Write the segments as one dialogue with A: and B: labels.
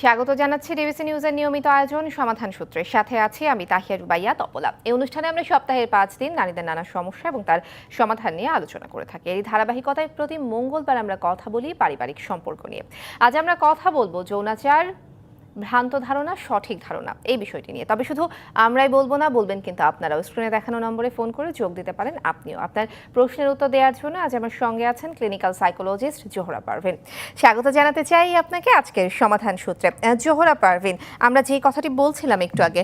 A: স্বাগত জানাচ্ছি ডিবিসি নিউজের নিয়মিত আয়োজন সমাধান সূত্রের সাথে আছি আমি তাহিয়া রুবাইয়া তপলা। এই অনুষ্ঠানে আমরা সপ্তাহের 5 দিন নারীদের নানা সমস্যা এবং তার সমাধান নিয়ে আলোচনা করে থাকি। এই ধারাবাহিকতায় প্রতি মঙ্গলবার আমরা কথা বলি পারিবারিক সম্পর্ক নিয়ে। আজ আমরা কথা বলবো যৌনাচার, ভ্রান্ত ধারণা, সঠিক ধারণা এই বিষয়টি নিয়ে। তবে শুধু আমরাই বলবো না, বলবেন কিন্তু আপনারাও। স্ক্রিনে দেখানো নম্বরে ফোন করে যোগ দিতে পারেন আপনিও। আপনার প্রশ্নের উত্তর দেওয়ার জন্য আজ আমার সঙ্গে আছেন ক্লিনিক্যাল সাইকোলজিস্ট জোহরা পারভিন। স্বাগত জানাতে চাই আপনাকে আজকের সমাধান সূত্রে। জোহরা পারভিন, আমরা যে কথাটি বলছিলাম একটু আগে,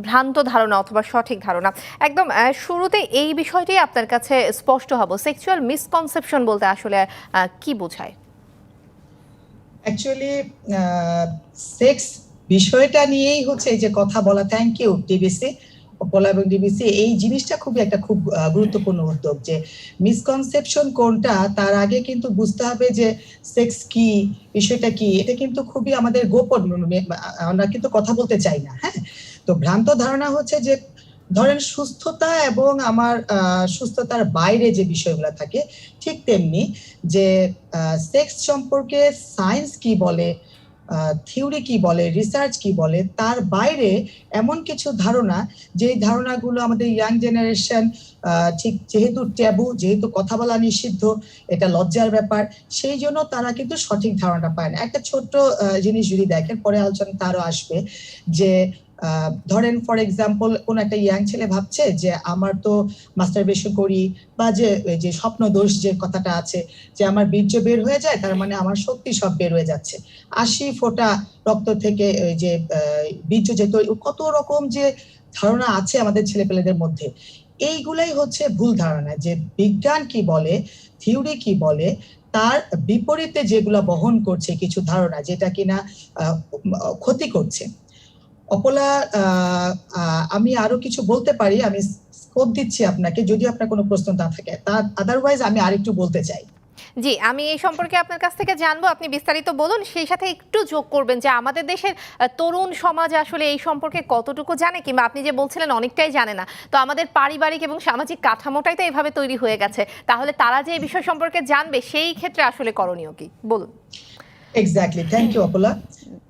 A: ভ্রান্ত ধারণা অথবা সঠিক ধারণা, একদম শুরুতে এই বিষয়টি আপনার কাছে স্পষ্ট হব। সেক্সুয়াল মিসকনসেপশন বলতে আসলে কি বোঝায়?
B: অ্যাকচুয়ালি সেক্স বিষয়টা নিয়েই হচ্ছে এই যে কথা বলা। থ্যাংক ইউ ডিবিসি, পলা এবং ডিবিসি। এই জিনিসটা খুবই একটা খুব গুরুত্বপূর্ণ উদ্যোগ যে মিসকনসেপশন কোনটা তার আগে কিন্তু বুঝতে হবে যে সেক্স কি, বিষয়টা কি। এটা কিন্তু খুবই আমাদের গোপন, আমরা কিন্তু কথা বলতে চাই না। হ্যাঁ, তো ভ্রান্ত ধারণা হচ্ছে যে ধরেন সুস্থতা এবং আমার সুস্থতার বাইরে যে বিষয়গুলো থাকে, ঠিক তেমনি যে সেক্স সম্পর্কে সায়েন্স কি বলে, থিওরি কি বলে, রিসার্চ কি বলে, তার বাইরে এমন কিছু ধারণা, যেই ধারণাগুলো আমাদের ইয়াং জেনারেশন ঠিক যেহেতু ট্যাবু, যেহেতু কথা বলা নিষিদ্ধ, এটা লজ্জার ব্যাপার, সেই জন্য তারা কিন্তু সঠিক ধারণাটা পায় না। একটা ছোট্ট জিনিস যদি দেখেন, পরে আলোচনা তারও আসবে, যে ধরেন ফর এক্সাম্পল কোন একটা ইয়াং ছেলে ভাবছে যে আমার তো মাস্টারবেশন করি, বা যে স্বপ্ন দোষ যে কথাটা আছে, যে আমার বীর্য বের হয়ে যায়, তার মানে আমার শক্তি সব বের হয়ে যাচ্ছে। 80 ফোঁটা রক্ত থেকে যে বীর্য যেত, কত রকম যে ধারণা আছে আমাদের ছেলেপেলেদের মধ্যে। এইগুলাই হচ্ছে ভুল ধারণা। যে বিজ্ঞান কি বলে, থিওরি কি বলে, তার বিপরীতে যেগুলো বহন করছে কিছু ধারণা, যেটা কিনা ক্ষতি করছে। অপলা, আমি আরো কিছু বলতে পারি, আমি স্কোপ দিচ্ছি আপনাকে, যদি আপনার কোনো প্রশ্ন না থাকে। আদারওয়াইজ আমি আরেকটু বলতে চাই।
A: জি, আমি এই সম্পর্কে আপনার কাছ থেকে জানবো, আপনি বিস্তারিত বলুন। সেই সাথে একটু যোগ করবেন যে আমাদের দেশের তরুণ সমাজ আসলে এই সম্পর্কে কতটুকু জানে, কিংবা আপনি যে বলছিলেন অনেকটাই জানে না। তো আমাদের পারিবারিক এবং সামাজিক কাঠামোটাই তো এভাবে তৈরি হয়ে গেছে, তাহলে তারা যে এই বিষয় সম্পর্কে জানবে সেই ক্ষেত্রে আসলে করণীয় কি বলুন।
B: Exactly, thank you Apala.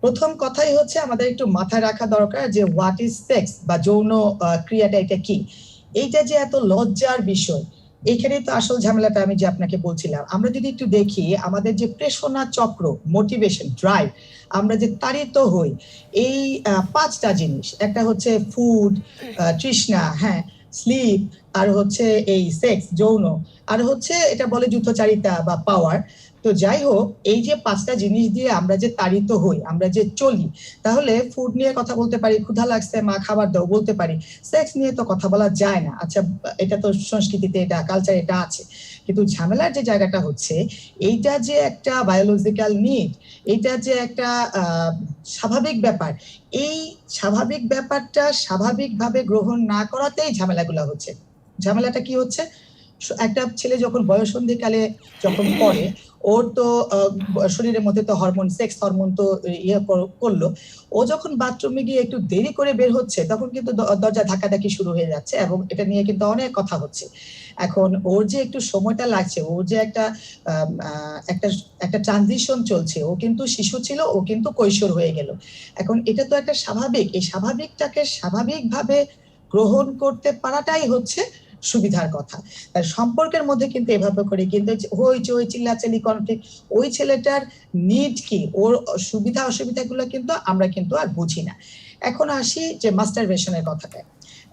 B: প্রথম কথাই হচ্ছে আমাদের একটু মাথায় রাখা দরকার যে হোয়াট ইজ সেক্স, বা যৌন ক্রিয়াটা এটা কি। এইটা যে এত লজ্জার বিষয়, এইখানে তো আসল ঝামেলাটা আমি যে আপনাকে বলছিলাম। আমরা যদি একটু দেখি আমাদের যে প্রেরণা চক্র, মোটিভেশন, ড্রাইভ, আমরা যে তাড়িত হই এই 5টা জিনিস। একটা হচ্ছে ফুড, তৃষ্ণা, হ্যাঁ, স্লিপ, আর হচ্ছে এই সেক্স, যৌন, আর হচ্ছে এটা বলে যুদ্ধচারিতা বা পাওয়ার। তো যাই হোক, এই যে 5টা জিনিস দিয়ে আমরা যে তাড়িত হই, আমরা যে চলি, তাহলে ফুড নিয়ে কথা বলতে পারি, ক্ষুধা লাগছে মা খাবার দাও বলতে পারি। সেক্স নিয়ে তো কথা বলা যায় না, আচ্ছা এটা তো সংস্কৃতিতে, এটা কালচার, এটা আছে। কিন্তু ঝামেলার যে জায়গাটা হচ্ছে, এইটা যে একটা বায়োলজিক্যাল নিড, এইটা যে একটা স্বাভাবিক ব্যাপার, এই স্বাভাবিক ব্যাপারটা স্বাভাবিকভাবে গ্রহণ না করাতেই ঝামেলাগুলো হচ্ছে। ঝামেলাটা কি হচ্ছে, একটা ছেলে যখন বয়ঃসন্ধিকালে যখন পড়ে, ওর তো শরীরের মধ্যে তো হরমোন, সেক্স হরমোন তো ইয়ে করলো। ও যখন বাথরুমে গিয়ে একটু দেরি করে বের হচ্ছে, তখন কিন্তু দরজা ধাক্কাধাক্কি শুরু হয়ে যাচ্ছে, এবং এটা নিয়ে কিন্তু অনেক কথা হচ্ছে। এখন ওর যে একটু সময়টা লাগছে, ওর যে একটা একটা ট্রানজিশন চলছে, ও কিন্তু শিশু ছিল, ও কিন্তু কৈশোর হয়ে গেল। এখন এটা তো একটা স্বাভাবিক, এই স্বাভাবিকটাকে স্বাভাবিকভাবে গ্রহণ করতে পারাটাই হচ্ছে সুবিধার কথা। তার সম্পর্কের মধ্যে কিন্তু এভাবে করে কিন্তু হইচই, চিল্লাচিল্লি, কনফ্লিক্ট, ওই ছেলেটার নিড কি, ওর সুবিধা অসুবিধাগুলো কিন্তু আমরা কিন্তু আর বুঝি না। এখন আসি যে মাস্টারবেশনের কথাটা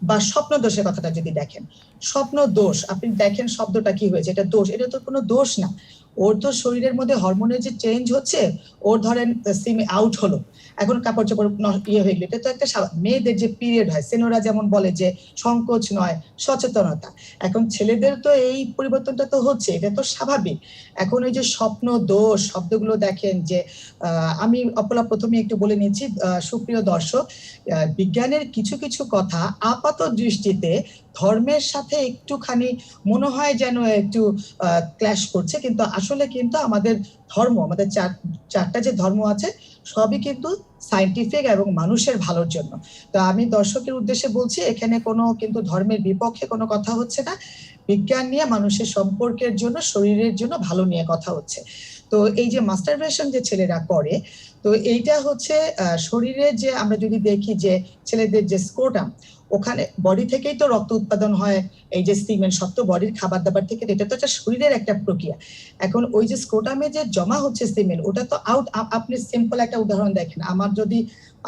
B: বা স্বপ্ন দোষের কথাটা যদি দেখেন, স্বপ্ন দোষ, আপনি দেখেন শব্দটা কি হয়েছে, এটা দোষ, এটা তো কোনো দোষ না। ওর তো শরীরের মধ্যে হরমোনের যে চেঞ্জ হচ্ছে, ওর ধরেন সিমি আউট হলো, এখন কাপড় চোপড় ইয়ে হয়ে গেল, এটা তো একটা মেয়েদের যে পিরিয়ড হয়, সেনোরা যেমন বলে যে সংকোচ নয়, সচেতনতা। এখন ছেলেদের তো এই পরিবর্তনটা তো হচ্ছে, এটা তো স্বাভাবিক। এখন ওই যে স্বপ্ন দোষ শব্দগুলো দেখেন, যে আমি অপলা প্রথমে একটু বলে নিচ্ছি সুপ্রিয় দর্শক, বিজ্ঞানের কিছু কিছু কথা আপাত দৃষ্টিতে ধর্মের সাথে একটুখানি মনে হয় যেন একটু ক্ল্যাশ করছে, কিন্তু আসলে কিন্তু আমাদের ধর্ম, আমাদের চারটা যে ধর্ম আছে, সবই কিন্তু সায়েন্টিফিক এবং মানুষের ভালোর জন্য। তো আমি দর্শকের উদ্দেশ্যে বলছি, এখানে কোনো কিন্তু ধর্মের বিপক্ষে কোনো কথা হচ্ছে না, বিজ্ঞান নিয়ে মানুষের সম্পর্কের জন্য, শরীরের জন্য ভালো নিয়ে কথা হচ্ছে। তো এই যে মাস্টারবেশন যে ছেলেরা করে, তো তো এইটা হচ্ছে শরীরে যে আমরা যদি দেখি যে ছেলেদের যে স্ক্রোটাম, ওখানে বডি থেকেই তো রক্ত উৎপাদন হয়, এই যে সিমেন্ট সব তো বডির খাবার দাবার থেকে, এটা তো একটা শরীরের একটা প্রক্রিয়া। এখন ওই যে স্ক্রোটামে যে জমা হচ্ছে সিমেন্ট, ওটা তো আউট। আপনি সিম্পল একটা উদাহরণ দেখেন,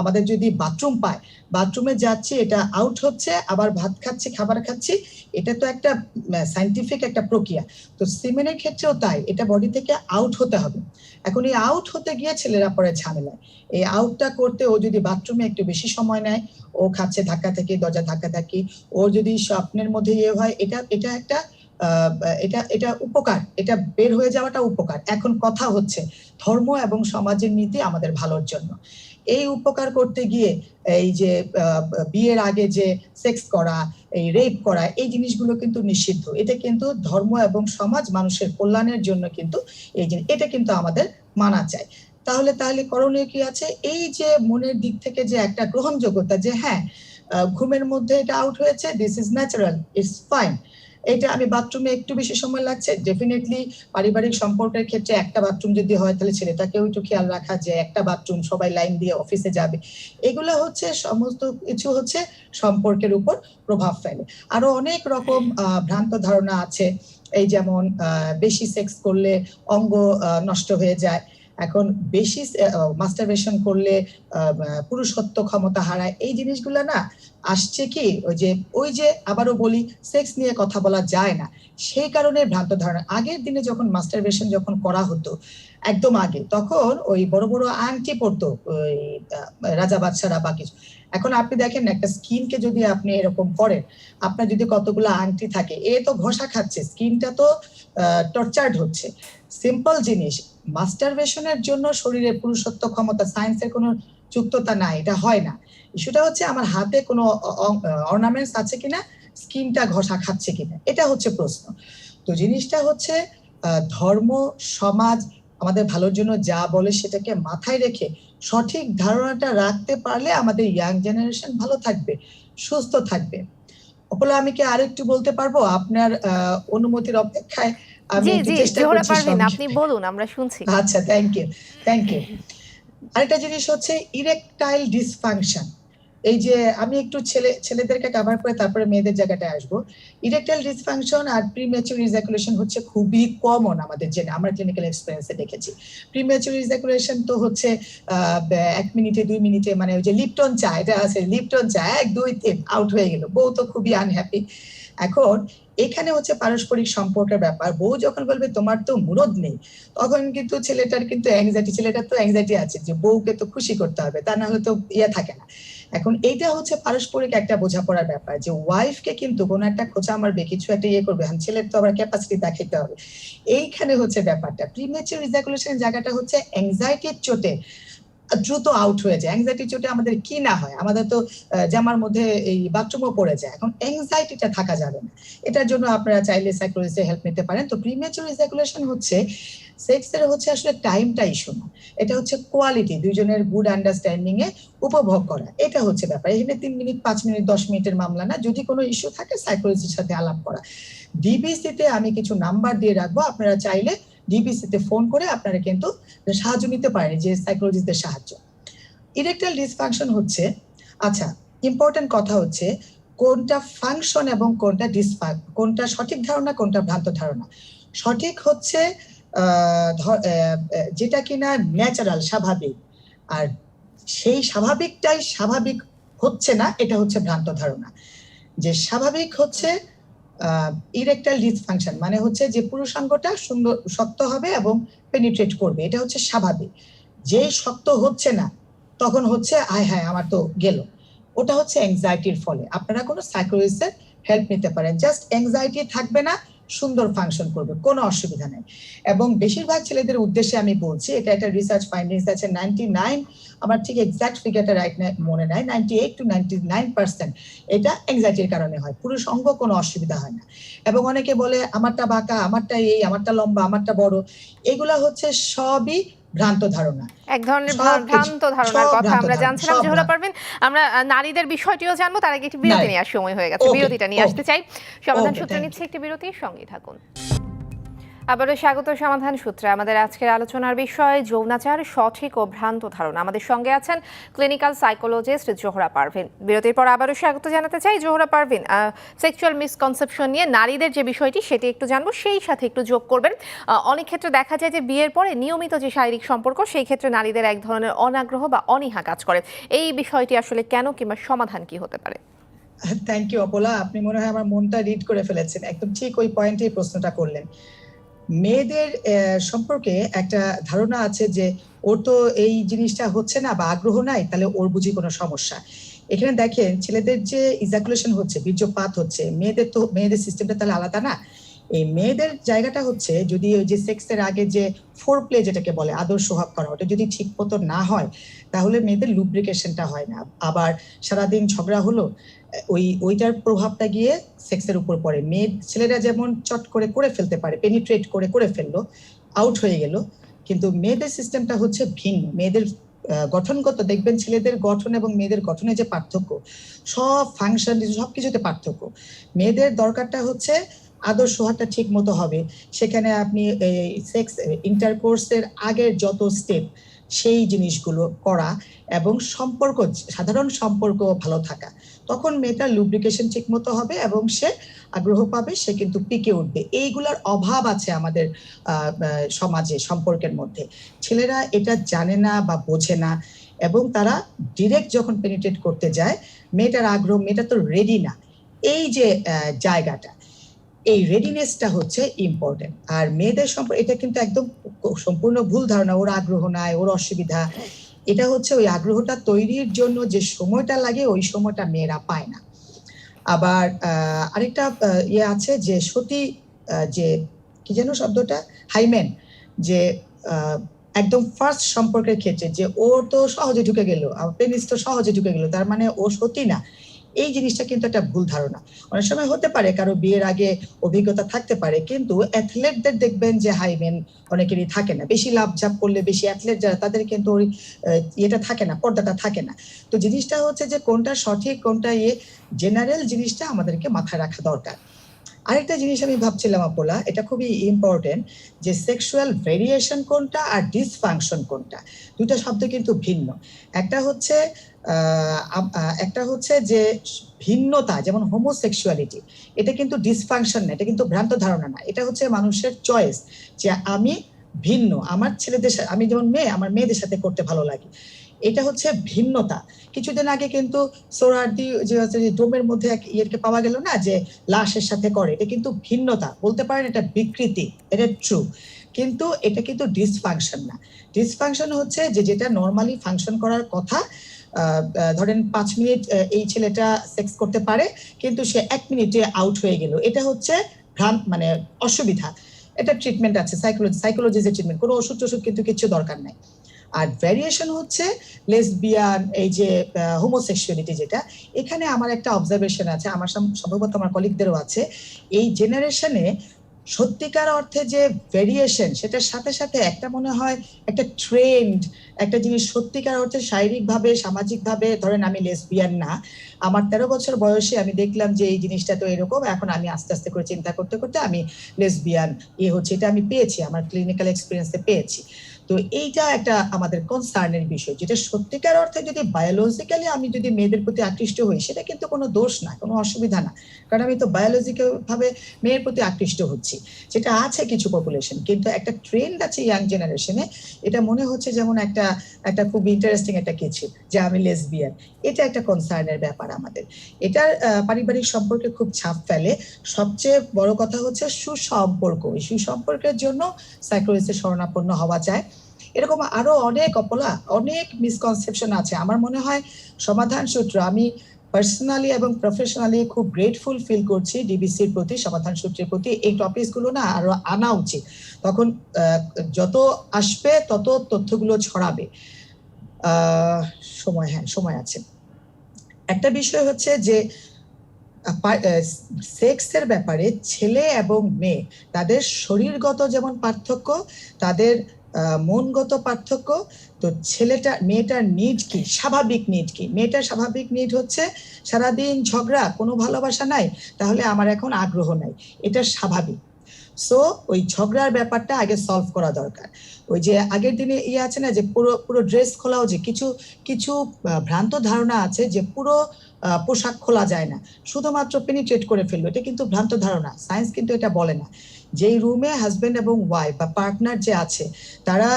B: আমাদের যদি বাথরুম পায়, বাথরুমে যাচ্ছি, এটা আউট হচ্ছে, আবার ভাত খাচ্ছি, খাবার খাচ্ছি, এটা তো একটা সায়েন্টিফিক একটা প্রক্রিয়া। তো সিমেন্টের ক্ষেত্রেও তাই, এটা বডি থেকে আউট হতে হবে। এখন এই আউট হতে গিয়ে ছেলেরা পরে ঝামেলায়। এই আউটটা করতে ও যদি বাথরুমে একটু বেশি সময় নেয়, ও খাচ্ছে ধাক্কা থেকে, দরজা ধাক্কা থাকি, ও যদি স্বপ্নের মধ্যে ইয়ে হয়, এটা একটা এটা উপকার, এটা বের হয়ে যাওয়াটা উপকার। এখন কথা হচ্ছে ধর্ম এবং সমাজের নীতি আমাদের ভালোর জন্য। এই উপকার করতে গিয়ে এই যে বিয়ের আগে যে সেক্স করা, এই রেপ করা, এই জিনিসগুলো কিন্তু নিষিদ্ধ। এটা কিন্তু ধর্ম এবং সমাজ মানুষের কল্যাণের জন্য কিন্তু এই জিনিস, এটা কিন্তু আমাদের মানা চাই। তাহলে করণীয় কি আছে? এই যে মনের দিক থেকে যে একটা গ্রহণযোগ্যতা, যে হ্যাঁ ঘুমের মধ্যে এটা আউট হয়েছে, this is natural, it's fine. এটা আমি বাথরুমে একটু বেশি সময় লাগছে, ডেফিনেটলি পারিবারিক সম্পর্কের ক্ষেত্রে একটা বাথরুম যদি হয়, তাহলে ছেলেটাকেও একটু খেয়াল রাখা যে একটা বাথরুম, সবাই লাইন দিয়ে অফিসে যাবে। এগুলো হচ্ছে সমস্ত কিছু হচ্ছে সম্পর্কের উপর প্রভাব ফেলে। আরো অনেক রকম ভ্রান্ত ধারণা আছে, এই যেমন বেশি সেক্স করলে অঙ্গ নষ্ট হয়ে যায়, এখন বেশি মাস্টারবেশন করলে পুরুষত্ব ক্ষমতা হারায়। এই জিনিসগুলো না আসছে কি, ওই যে আবারও বলি, সেক্স নিয়ে কথা বলা যায় না, সেই কারণে ভ্রান্ত ধারণা। আগের দিনে যখন মাস্টারবেশন যখন করা হতো একদম আগে, তখন ওই বড় বড় আংটি পড়তো ওই রাজা বাদশারা বা কিছু। এখন আপনি দেখেন একটা স্কিনকে যদি আপনি এরকম করেন, আপনার যদি কতগুলো আংটি থাকে, এ তো ঘষা খাচ্ছে, স্কিনটা তো টর্চার্ড হচ্ছে। সিম্পল জিনিস, মাস্টারবেশনের জন্য শরীরের পুরুষত্ব ক্ষমতা, সায়েন্সের কোনো যুক্ততা নাই, এটা হয় না। ইস্যুটা হচ্ছে আমার হাতে কোনো অর্নামেন্টস আছে কিনা, স্কিনটা ঘষা খাচ্ছে কিনা, এটা হচ্ছে প্রশ্ন। তো জিনিসটা হচ্ছে ধর্ম সমাজ আমাদের ভালোর জন্য যা বলে সেটাকে মাথায় রেখে সঠিক ধারণাটা রাখতে পারলে আমাদের ইয়াং জেনারেশন ভালো থাকবে, সুস্থ থাকবে। অপলা, আমি কি আরেকটু বলতে পারবো আপনার অনুমতির অপেক্ষায়? আমি
A: জি
B: একটু
A: জি,
B: চেষ্টা
A: জোহরা
B: করছি
A: পারভিন, আপনি
B: সংক্ষেপে।
A: বলুন, আমরা শুনছি।
B: আচ্ছা, থ্যাংক ইউ। আরেকটা জিনিস হচ্ছে ইরেকটাইল ডিসফাংশন। এই যে আমি একটু ছেলেদেরকে কভার করে তারপরে মেয়েদের জায়গাটায় আসবো। ইরেকটাইল ডিসফাংশন আর প্রিম্যাচুর ইজাকুলেশন হচ্ছে খুবই কমন আমাদের আমরা ক্লিনিক্যাল এক্সপেরিয়েন্সে দেখেছি। প্রিম্যাচুর ইজাকুলেশন তো হচ্ছে 1 মিনিটে 2 মিনিটে, মানে ওই যে লিপটন চা, এটা আছে লিপটন চা 1 2 3 আউট হয়ে গেল, বউ তো খুবই আনহ্যাপি। এখন এখানে হচ্ছে পারস্পরিক সম্পর্কের ব্যাপার। বউ যখন বলবে তোমার তো মুরদ নেই, তখন কিন্তু ছেলেটার তো অ্যাংজাইটি আছে যে বউকে তো খুশি করতে হবে, তা না হলে তো ইয়ে থাকে না। এখন এইটা হচ্ছে পারস্পরিক একটা বোঝাপড়ার ব্যাপার, যে ওয়াইফকে কিন্তু কোনো একটা খোঁচা মারবে, কিছু একটা ইয়ে করবে, ছেলের তো আবার ক্যাপাসিটি দেখাইতে হবে। এইখানে হচ্ছে ব্যাপারটা। প্রিম্যাচুর ইজাকুলেশনের জায়গাটা হচ্ছে অ্যাংজাইটির চোটে দ্রুত আউট হয়ে যায়। অ্যাংজাইটি চোটে আমাদের কি না হয়, আমাদের তো জামার মধ্যে এই বাথরুমও পড়ে যায়। এখন অ্যাংজাইটিটা থাকা যাবে না, এটার জন্য আপনারা চাইলে সাইকোলজিস্টের হেল্প নিতে পারেন। তো প্রিম্যাচুর ইজাকুলেশন হচ্ছে সেক্সের হচ্ছে আসলে টাইমটা ইস্যু না, এটা হচ্ছে কোয়ালিটি, দুইজনের গুড আন্ডারস্ট্যান্ডিং এ উপভোগ করা, এটা হচ্ছে ব্যাপার। এখানে 3 মিনিট 5 মিনিট 10 মিনিটের মামলা না, যদি কোনো ইস্যু থাকে সাইকোলজিস্টের সাথে আলাপ করা। ডিবিসিতে আমি কিছু নাম্বার দিয়ে রাখবো, আপনারা চাইলে ডিবিসিতে ফোন করে আপনারা কিন্তু সাহায্য নিতে পারেন, যে সাইকোলজিস্টদের সাহায্য। ইরেকটাইল ডিসফাংশন হচ্ছে, আচ্ছা ইম্পর্টেন্ট কথা হচ্ছে কোনটা ফাংশন এবং কোনটা সঠিক ধারণা, কোনটা ভ্রান্ত ধারণা। সঠিক হচ্ছে যেটা কিনা ন্যাচারাল, স্বাভাবিক, আর সেই স্বাভাবিকটাই স্বাভাবিক হচ্ছে না, এটা হচ্ছে ভ্রান্ত ধারণা। যে স্বাভাবিক হচ্ছে ইরেকটাইল ডিসফাংশন, মানে হচ্ছে যে পুরুষাঙ্গটা সুন্দর শক্ত হবে এবং পেনিট্রেট করবে, এটা হচ্ছে স্বাভাবিক। যে শক্ত হচ্ছে না, তখন হচ্ছে আয় হায় আমার তো গেল, ওটা হচ্ছে অ্যাংজাইটির ফলে। আপনারা কোনো সাইকোলজিস্টের হেল্প নিতে পারেন, জাস্ট অ্যাংজাইটি থাকবে না, সুন্দর ফাংশন করবে, কোনো অসুবিধা নেই। এবং বেশিরভাগ ছেলেদের উদ্দেশ্যে আমি বলছি, এটা একটা রিসার্চ ফাইন্ডিংস আছে, 99, আমার ঠিক এক্সাক্ট ফিগারটা রাইট মনে নাই, 98 to 99% এটা অ্যাংজাইটির কারণে হয়, পুরুষ অঙ্গ কোনো অসুবিধা হয় না। এবং অনেকে বলে আমারটা বাঁকা, আমারটা এই, আমারটা লম্বা, আমারটা বড়, এগুলা হচ্ছে সবই ভ্রান্ত ধারণা,
A: এক ধরনের
B: সবকিছু
A: ভ্রান্ত ধারণার
B: সব
A: কথা
B: ভ্রান্ত
A: আমরা
B: ধারণা,
A: জানছিলাম
B: সব
A: জোহরা
B: ভ্রান্ত।
A: পারভিন। আমরা নারীদের বিষয়টিও জানবো, তার আগে একটি বিরতি
B: নাই,
A: নেওয়ার সময় হয়ে গেছে,
B: ওকে
A: বিরতিটা নিয়ে আসতে
B: ওকে
A: চাই। সমাধান
B: ওকে,
A: সূত্রে
B: থ্যাংক
A: নিচ্ছে
B: ইউ।
A: একটি বিরতি, সঙ্গেই থাকুন। আবারও স্বাগত সমাধান সূত্রে। আমাদের আজকের আলোচনার বিষয় যৌনাচার, সঠিক ও ভ্রান্ত ধারণা। আমাদের সঙ্গে আছেন ক্লিনিক্যাল সাইকোলজিস্ট জোহরা পারভিন। বিরতির পর আবারও স্বাগত জানাতে চাই জোহরা পারভিন। সেক্সুয়াল মিসকনসেপশন নিয়ে নারীদের যে বিষয়টি সেটি একটু জানবো, সেই সাথে একটু যোগ করবেন। অনেক ক্ষেত্রে দেখা যায় যে বিয়ের পরে নিয়মিত যে শারীরিক সম্পর্ক, সেই ক্ষেত্রে নারীদের এক ধরনের অনাগ্রহ বা অনীহা কাজ করে। এই বিষয়টি আসলে কেন, কিংবা সমাধান কি হতে পারে?
B: থ্যাংক ইউ অপলা, আপনি মনে হয় আমার মনটা রিড করে ফেলেছেন। একদম ঠিক ওই পয়েন্টেই প্রশ্নটা করলেন। মেয়েদের সম্পর্কে একটা ধারণা আছে যে ওর তো এই জিনিসটা হচ্ছে না বা আগ্রহ নাই, তাহলে ওর বুঝি কোনো সমস্যা। এখানে দেখেন, ছেলেদের যে ইজাকুলেশন হচ্ছে, বীর্যপাত হচ্ছে, মেয়েদের সিস্টেমটা তাহলে আলাদা না। এই মেয়েদের জায়গাটা হচ্ছে, যদি ওই যে সেক্সের আগে যে ফোর প্লে যেটাকে বলে আদর সোহাগ করা, ওটা যদি ঠিক মতো না হয়, তাহলে মেয়েদের লুব্রিকেশনটা হয় না। আবার সারাদিন ঝগড়া হলো, ওইটার প্রভাবটা গিয়ে সেক্সের উপর পড়ে। ছেলেরা যেমন চট করে করে ফেলতে পারে, পেনিট্রেট করে ফেললো, আউট হয়ে গেল, কিন্তু মেয়েদের সিস্টেমটা হচ্ছে ভিন্ন। মেয়েদের গঠনগত দেখবেন, ছেলেদের গঠন এবং মেয়েদের গঠনে যে পার্থক্য, সব ফাংশন সবকিছুতে পার্থক্য। মেয়েদের দরকারটা হচ্ছে আদর সোহাগটা ঠিক মতো হবে। সেখানে আপনি সেক্স ইন্টারকোর্সের আগের যত স্টেপ, সেই জিনিসগুলো করা এবং সাধারণ সম্পর্ক ভালো থাকা, তখন মেয়েটার লুব্রিকেশন ঠিক মতো হবে এবং সে আগ্রহ পাবে, সে কিন্তু পিকে উঠবে। এইগুলোর অভাব আছে আমাদের সমাজে, সম্পর্কের মধ্যে। ছেলেরা এটা জানে না বা বোঝে না, এবং তারা ডিরেক্ট যখন পেনিট্রেট করতে যায়, মেয়েটার আগ্রহ, মেয়েটা তো রেডি না। এই যে জায়গাটা, এই রেডিনেসটা হচ্ছে ইম্পর্টেন্ট। আর মেয়েদের সম্পর্কে এটা কিন্তু একদম সম্পূর্ণ ভুল ধারণা, ওর আগ্রহ নাই, ওর অসুবিধা। এটা হচ্ছে ওই আগ্রহটা তৈরির জন্য যে সময়টা লাগে, ওই সময়টা মেয়েরা পায় না। আবার আরেকটা ইয়ে আছে যে সতী, যে কি যেন শব্দটা, হাইমেন, যে একদম ফার্স্ট সম্পর্কের ক্ষেত্রে যে ওর তো সহজে ঢুকে গেল, পেনিস তো সহজে ঢুকে গেল, তার মানে ও সতী না। এই জিনিসটা কিন্তু একটা ভুল ধারণা। অনেক সময় হতে পারে কারো বিয়ের আগে অভিজ্ঞতা থাকতে পারে, কিন্তু অ্যাথলেটদের দেখবেন যে হাইমেন অনেকেরই থাকে না। বেশি লাফঝাপ করলে, বেশি অ্যাথলেট যারা, তাদের কিন্তু ওই ইয়েটা থাকে না, পর্দাটা থাকে না। তো জিনিসটা হচ্ছে যে কোনটা সঠিক কোনটা জেনারেল জিনিসটা আমাদেরকে মাথায় রাখা দরকার। আরেকটা জিনিস আমি ভাবছিলাম অপলা, এটা খুবই ইম্পর্টেন্ট, যে সেক্সুয়াল ভেরিয়েশন কোনটা আর ডিসফাংশন কোনটা, দুটো শব্দ কিন্তু ভিন্ন। একটা হচ্ছে যে ভিন্নতা, যেমন হোমোসেক্সুয়ালিটি, এটা কিন্তু ডিসফাংশন না, এটা কিন্তু ভ্রান্ত ধারণা না, এটা হচ্ছে মানুষের চয়েস, যে আমি ভিন্ন, আমার ছেলেদের সাথে, আমি যেমন মেয়ে, আমার মেয়েদের সাথে করতে ভালো লাগে, এটা হচ্ছে ভিন্নতা। কিছুদিন আগে কিন্তু সোহরাওয়ার্দী যে ডোমের মধ্যে এক ইয়েকে পাওয়া গেল না, যে লাশের সাথে করে, এটা কিন্তু ভিন্নতা বলতে পারেন, এটা বিকৃতি, এটা ট্রু, কিন্তু এটা কিন্তু ডিসফাংশন না। ডিসফাংশন হচ্ছে যে যেটা নর্মালি ফাংশন করার কথা, ধরেন 5 মিনিট এই ছেলেটা সেক্স করতে পারে, কিন্তু সে 1 মিনিটে আউট হয়ে গেল, এটা হচ্ছে মানে অসুবিধা। এটা ট্রিটমেন্ট আছে, সাইকোলজিস্টের ট্রিটমেন্ট, কোনো ওষুধ কিন্তু কিছু দরকার নাই। আর ভ্যারিয়েশন হচ্ছে লেসবিয়ান, এই যে হোমোসেক্সুয়ালিটি, যেটা এখানে আমার একটা অবজারভেশন আছে, আমার সম্ভবত আমার কলিগদেরও আছে, এই জেনারেশনে সত্যিকার অর্থে যে ভেরিয়েশন, সেটার সাথে সাথে একটা মনে হয় একটা ট্রেন্ড, একটা জিনিস সত্যিকার অর্থে শারীরিকভাবে, সামাজিকভাবে, ধরেন আমি লেসবিয়ান না, আমার 13 বছর বয়সে আমি দেখলাম যে এই জিনিসটা তো এরকম, এখন আমি আস্তে আস্তে করে চিন্তা করতে করতে আমি লেসবিয়ান হচ্ছে, এটা আমি পেয়েছি, আমার ক্লিনিক্যাল এক্সপিরিয়েন্সে পেয়েছি। তো এইটা একটা আমাদের কনসার্নের বিষয়, যেটা সত্যিকার অর্থে যদি বায়োলজিক্যালি আমি যদি মেয়েদের প্রতি আকৃষ্ট হই, সেটা কিন্তু কোনো দোষ না, কোনো অসুবিধা না, কারণ আমি তো বায়োলজিক্যাল ভাবে মেয়ের প্রতি আকৃষ্ট হচ্ছি, যেটা আছে কিছু পপুলেশন। কিন্তু একটা ট্রেন্ড আছে ইয়াং জেনারেশনে, এটা মনে হচ্ছে যেমন একটা খুব ইন্টারেস্টিং একটা কিছু, যে আমি লেসবিয়ান। এটা একটা কনসার্নের ব্যাপার আমাদের, এটার পারিবারিক সম্পর্কে খুব ছাপ ফেলে। সবচেয়ে বড় কথা হচ্ছে সুসম্পর্ক, এই সুসম্পর্কের জন্য সাইকোলজিস্টের শরণাপন্ন হওয়া যায়। এরকম আরো অনেক মিসকনসেপশন আছে। আমার মনে হয় সমাধান সূত্র, আমি পার্সোনালি এবং প্রফেশনালি খুব গ্রেটফুল ফিল করছি ডিবিসির প্রতি, সমাধান সূত্রের প্রতি। এই টপিকসগুলো না আরো আনা উচিত, তখন যত আসবে তত তথ্যগুলো ছড়াবে। সময় আছে। একটা বিষয় হচ্ছে যে সেক্সের ব্যাপারে ছেলে এবং মেয়ে, তাদের শরীরগত যেমন পার্থক্য, তাদের মনগত পার্থক্য। তো মেয়েটার নিড কি, স্বাভাবিক নিড কি? মেয়েটার স্বাভাবিক নিড হচ্ছে সারাদিন ঝগড়া, কোনো ভালোবাসা নাই, তাহলে আমার এখন আগ্রহ নাই, এটা স্বাভাবিক। সো ওই ঝগড়ার ব্যাপারটা আগে সলভ করা দরকার। ওই যে আগের দিনে ইয়ে আছে না যে পুরো পুরো ড্রেস খোলাও, যে কিছু কিছু ভ্রান্ত ধারণা আছে যে পুরো পোশাক খোলা যায় না, শুধুমাত্র পেনিট্রেট করে ফেললো, এটা কিন্তু ভ্রান্ত ধারণা। সায়েন্স কিন্তু এটা বলে না। যেই রুমে হাজবেন্ড এবং ওয়াইফ বা পার্টনার যে আছে তারা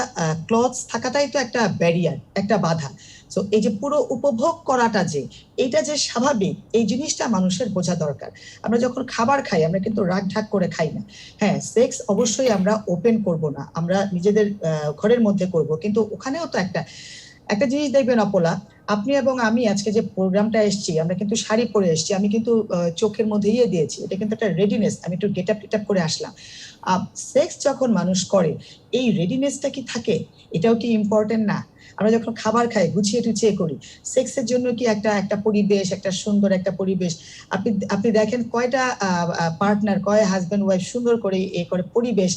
B: ক্লথস থাকাটাই তো একটা ব্যারিয়ার, একটা বাধা। সো এই যে পুরো উপভোগ করাটা যে এইটা যে স্বাভাবিক, এই জিনিসটা মানুষের বোঝা দরকার। আমরা যখন খাবার খাই আমরা কিন্তু রাগ ঢাক করে খাই না। হ্যাঁ, সেক্স অবশ্যই আমরা ওপেন করব না, আমরা নিজেদের ঘরের মধ্যে করব, কিন্তু ওখানেও তো একটা একটা জিনিস দেখবেন অপলা, আপনি এবং আমি আজকে যে প্রোগ্রামটা এসেছি আমরা কিন্তু শাড়ি পরে এসেছি, আমি কিন্তু চোখের মধ্যে ইয়ে দিয়েছি, এটা কিন্তু একটা রেডিনেস, আমি একটু গেট আপ করে আসলাম। সেক্স যখন মানুষ করে এই রেডিনেসটা কি থাকে, এটাও কি ইম্পর্টেন্ট না? আমরা যখন খাবার খাই গুছিয়ে টুছিয়ে করি, সেক্সের জন্য কি একটা একটা পরিবেশ, একটা সুন্দর একটা পরিবেশ। আপনি আপনি দেখেন কয়টা পার্টনার, কয় হাজবেন্ড ওয়াইফ সুন্দর করে এ করে পরিবেশ,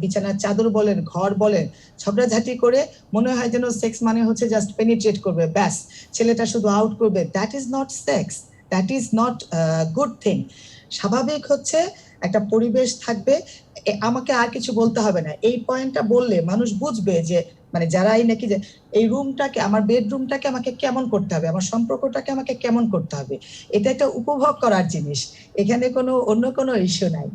B: বিছানার চাদর বলেন, ঘর বলেন, ঝগড়াঝাটি করে মনে হয় যেন সেক্স মানে হচ্ছে জাস্ট পেনিট্রেট করবে, ব্যাস ছেলেটা শুধু আউট করবে। That is not sex, that is not good thing. স্বাভাবিক হচ্ছে একটা পরিবেশ থাকবে। আমাকে আর কিছু বলতে হবে না, এই পয়েন্টটা বললে মানুষ বুঝবে যে মানে যারা এই নাকি যে এই রুমটাকে, আমার বেডরুমটাকে আমাকে কেমন করতে হবে, আমার সম্পর্কটাকে আমাকে কেমন করতে হবে, এটা একটা উপভোগ করার জিনিস, এখানে কোনো অন্য কোনো ইস্যু নাই।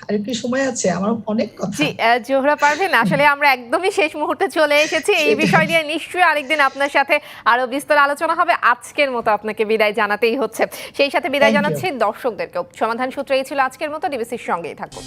B: আর কি সময় আছে? আমার অনেক কথা।
A: জি, জোহরা পারভীন, আসলে আমরা একদমই শেষ মুহূর্তে চলে এসেছি। এই বিষয় নিয়ে নিশ্চয়ই আরেকদিন আপনার সাথে আরো বিস্তর আলোচনা হবে। আজকের মতো আপনাকে বিদায় জানাতেই হচ্ছে। সেই সাথে বিদায়
B: Thank you.
A: জানাচ্ছি দর্শকদেরকেও। সমাধান সূত্র এই ছিল আজকের মতো। ডিবিসির সঙ্গেই থাকুন।